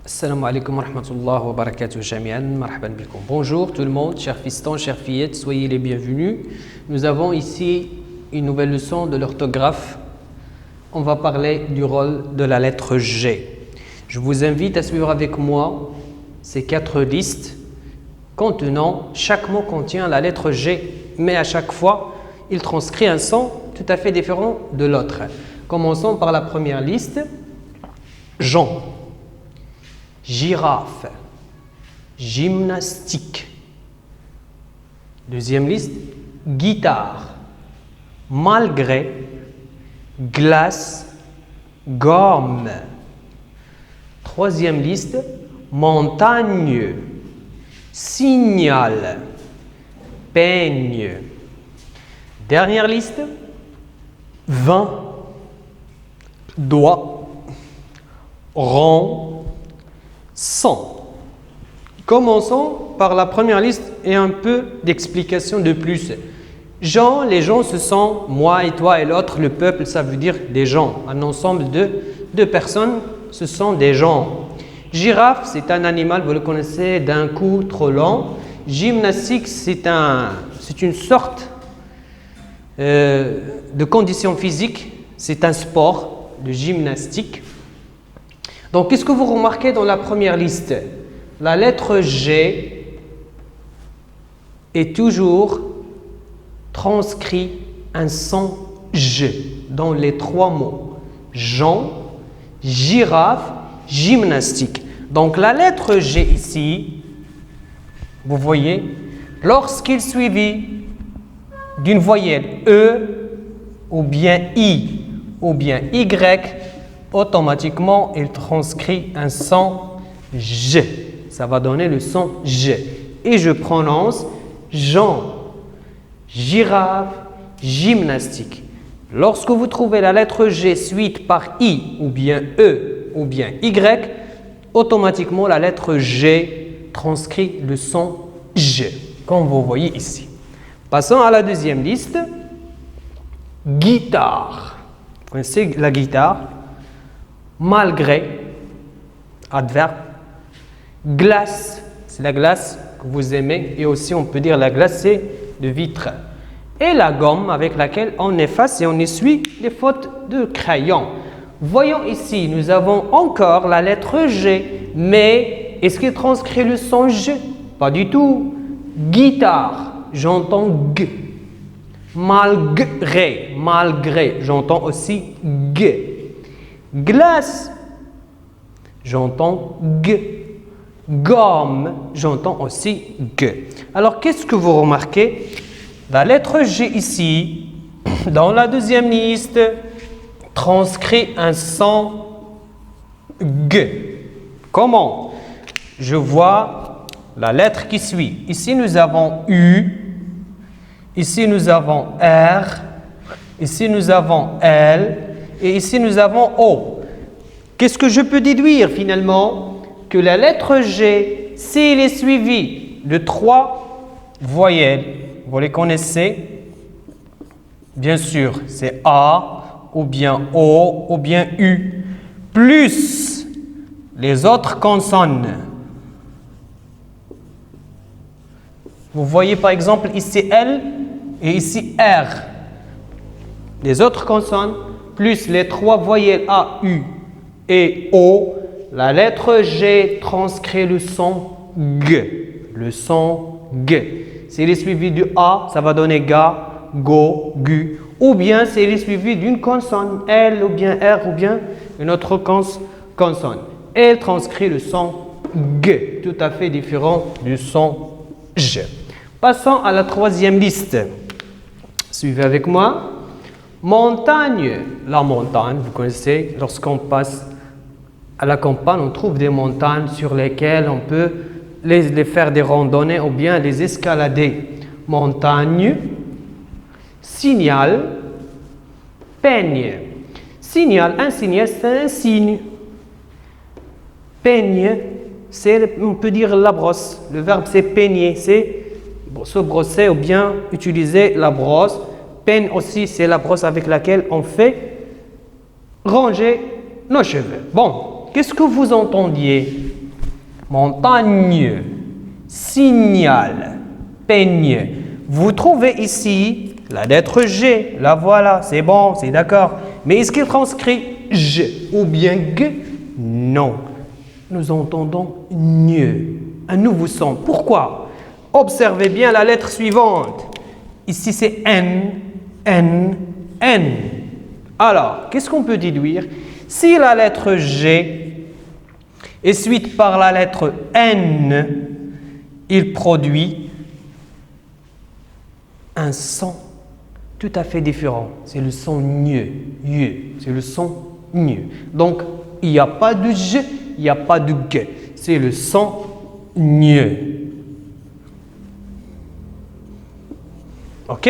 Assalamu alaikum wa rahmatullahi wa barakatuh jami'an, marhaban bikum. Bonjour tout le monde, chers fistons, chères fillettes, soyez les bienvenus. Nous avons ici une nouvelle leçon de l'orthographe. On va parler du rôle de la lettre G. Je vous invite à suivre avec moi ces 4 listes contenant, chaque mot contient la lettre G, mais à chaque fois, il transcrit un son tout à fait différent de l'autre. Commençons par la première liste, Jean. Girafe, gymnastique. Deuxième liste, guitare, malgré, glace, gomme. Troisième liste, montagne, signal, peigne. Dernière liste, vin, doigt, rond, sang. Commençons par la première liste et un peu d'explication de plus. Gens, les gens, ce sont moi et toi et l'autre. Le peuple, ça veut dire des gens. Un ensemble de personnes, ce sont des gens. Girafe, c'est un animal, vous le connaissez, d'un cou trop long. Gymnastique, c'est une sorte de condition physique. C'est un sport de gymnastique. Donc, qu'est-ce que vous remarquez dans la première liste? La lettre G est toujours transcrit un son G dans les 3 mots. Jean, girafe, gymnastique. Donc, la lettre G ici, vous voyez, lorsqu'il est suivi d'une voyelle E ou bien I ou bien Y, automatiquement, il transcrit un son G. Ça va donner le son G. Et je prononce Jean, girafe, gymnastique. Lorsque vous trouvez la lettre G suite par I ou bien E ou bien Y, automatiquement, la lettre G transcrit le son G, comme vous voyez ici. Passons à la deuxième liste. Guitare. Vous connaissez la guitare? Malgré, adverbe. Glace, c'est la glace que vous aimez. Et aussi, on peut dire la glace, c'est de vitre. Et la gomme avec laquelle on efface et on essuie les fautes de crayon. Voyons ici, nous avons encore la lettre G. Mais est-ce qu'il transcrit le son G? Pas du tout. Guitare, j'entends G. Malgré, j'entends aussi G. Glace, j'entends G. Gomme, j'entends aussi G. Alors, qu'est-ce que vous remarquez? La lettre G ici, dans la deuxième liste, transcrit un son G. Comment? Je vois la lettre qui suit. Ici, nous avons U. Ici, nous avons R. Ici, nous avons L. Et ici, nous avons O. Qu'est-ce que je peux déduire finalement? Que la lettre G, s'il est suivi de 3 voyelles, vous les connaissez? Bien sûr, c'est A, ou bien O, ou bien U, plus les autres consonnes. Vous voyez par exemple ici L et ici R. Les autres consonnes, plus les 3 voyelles A, U et O, la lettre G transcrit le son G. Le son G. S'il est suivi du A, ça va donner GA, GO, GU. Ou bien s'il est suivi d'une consonne, L ou bien R ou bien une autre consonne. Elle transcrit le son G, tout à fait différent du son G. Passons à la troisième liste. Suivez avec moi. Montagne, la montagne, vous connaissez, lorsqu'on passe à la campagne, on trouve des montagnes sur lesquelles on peut les faire des randonnées ou bien les escalader. Montagne, signal, peigne. Signal, un signal, c'est un signe. Peigne, c'est, on peut dire la brosse. Le verbe c'est peigner, c'est se brosser ou bien utiliser la brosse. Peigne aussi, c'est la brosse avec laquelle on fait ranger nos cheveux. Bon, qu'est-ce que vous entendiez montagne, signal, peigne. Vous trouvez ici la lettre G. La voilà, c'est bon, c'est d'accord. Mais est-ce qu'il transcrit G ou bien G? Non. Nous entendons gne, un nouveau son. Pourquoi? Observez bien la lettre suivante. Ici, c'est N, N, N. Alors, qu'est-ce qu'on peut déduire? Si la lettre G est suivie par la lettre N, il produit un son tout à fait différent. C'est le son gne, c'est le son gne. Donc, il n'y a pas de G, il n'y a pas de G. C'est le son gne. Ok?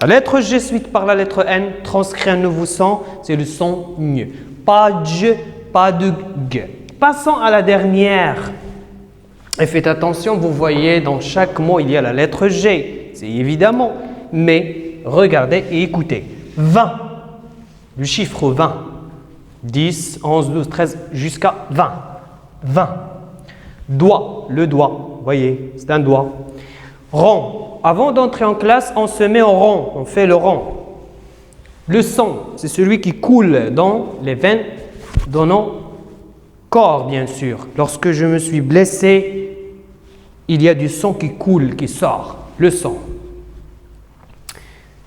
La lettre G suite par la lettre N transcrit un nouveau son, c'est le son gne. Pas de G, pas de G. Passons à la dernière. Et faites attention, vous voyez, dans chaque mot, il y a la lettre G. C'est évidemment. Mais regardez et écoutez. 20. Le chiffre 20. 10, 11, 12, 13, jusqu'à 20. 20. Doigt, le doigt. Vous voyez, c'est un doigt. Rond. Avant d'entrer en classe, on se met au rond. On fait le rond. Le sang, c'est celui qui coule dans les veines de nos corps, bien sûr. Lorsque je me suis blessé, il y a du sang qui coule, qui sort. Le sang.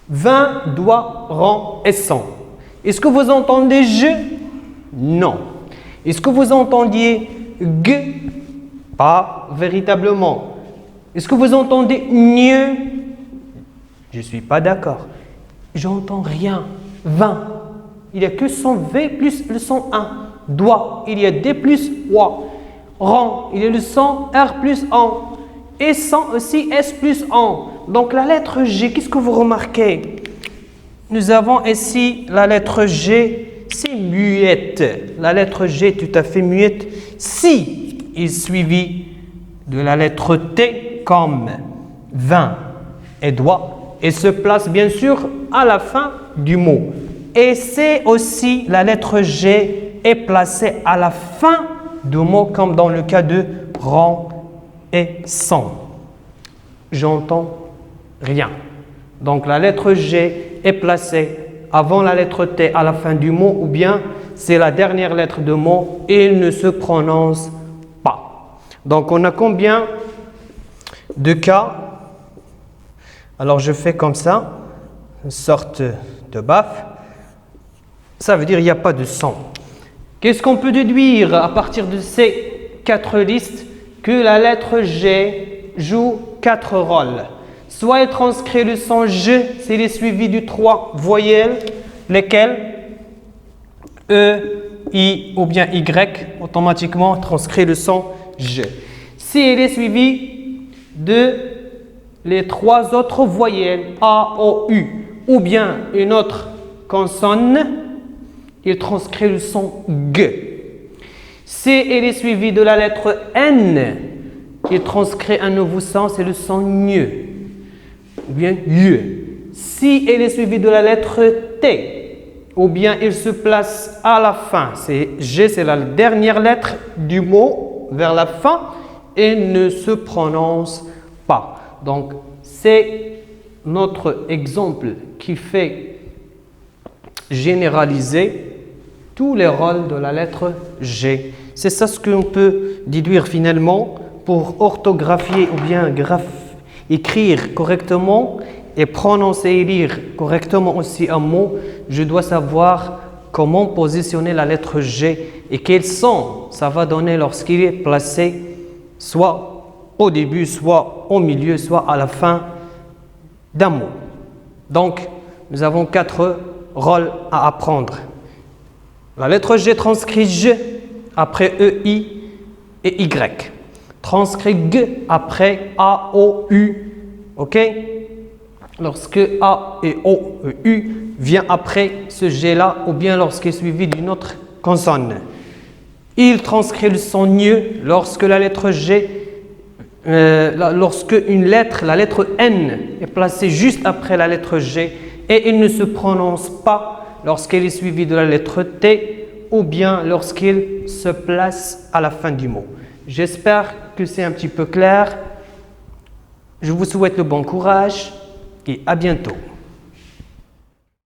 20 doigts, rond et sang. Est-ce que vous entendez je? Non. Est-ce que vous entendiez g? Pas véritablement. Est-ce que vous entendez gne? Je ne suis pas d'accord. J'entends rien. 20. Il n'y a que son V plus le son 1. Doigt, il y a D plus O. Rond, il y a le son R plus en. Et son aussi S plus en. Donc la lettre G, qu'est-ce que vous remarquez? Nous avons ici la lettre G, c'est muette. La lettre G est tout à fait muette. Si il est suivi de la lettre T comme 20 et doigt, et se place bien sûr à la fin du mot. Et c'est aussi la lettre G est placée à la fin du mot comme dans le cas de rond et sang. J'entends rien. Donc la lettre G est placée avant la lettre T à la fin du mot ou bien c'est la dernière lettre du mot et il ne se prononce pas. Donc on a combien de cas? Alors je fais comme ça, une sorte de baffe. Ça veut dire qu'il n'y a pas de son. Qu'est-ce qu'on peut déduire à partir de ces 4 listes? Que la lettre G joue 4 rôles. Soit elle transcrit le son G, s'il est suivi de 3 voyelles, lesquelles E, I ou bien Y, automatiquement transcrit le son G. Si elle est suivie de les 3 autres voyelles A, O, U ou bien une autre consonne, il transcrit le son G. Si elle est suivie de la lettre N, il transcrit un nouveau son, c'est le son gne ou bien U. Si elle est suivie de la lettre T ou bien il se place à la fin, c'est G, c'est la dernière lettre du mot vers la fin et ne se prononce pas. Donc, c'est notre exemple qui fait généraliser tous les rôles de la lettre G. C'est ça ce qu'on peut déduire finalement pour orthographier ou bien écrire correctement et prononcer et lire correctement aussi un mot. Je dois savoir comment positionner la lettre G et quel son ça va donner lorsqu'il est placé soit au début, soit au milieu, soit à la fin d'un mot. Donc, nous avons 4 rôles à apprendre. La lettre G transcrit G après E, I et Y. Transcrit G après A, O, U. OK? Lorsque A et O, U vient après ce G-là ou bien lorsqu'il est suivi d'une autre consonne. Il transcrit le son gne lorsque la lettre G, lorsque une lettre, la lettre N est placée juste après la lettre G et il ne se prononce pas lorsqu'elle est suivie de la lettre T ou bien lorsqu'il se place à la fin du mot. J'espère que c'est un petit peu clair. Je vous souhaite le bon courage et à bientôt.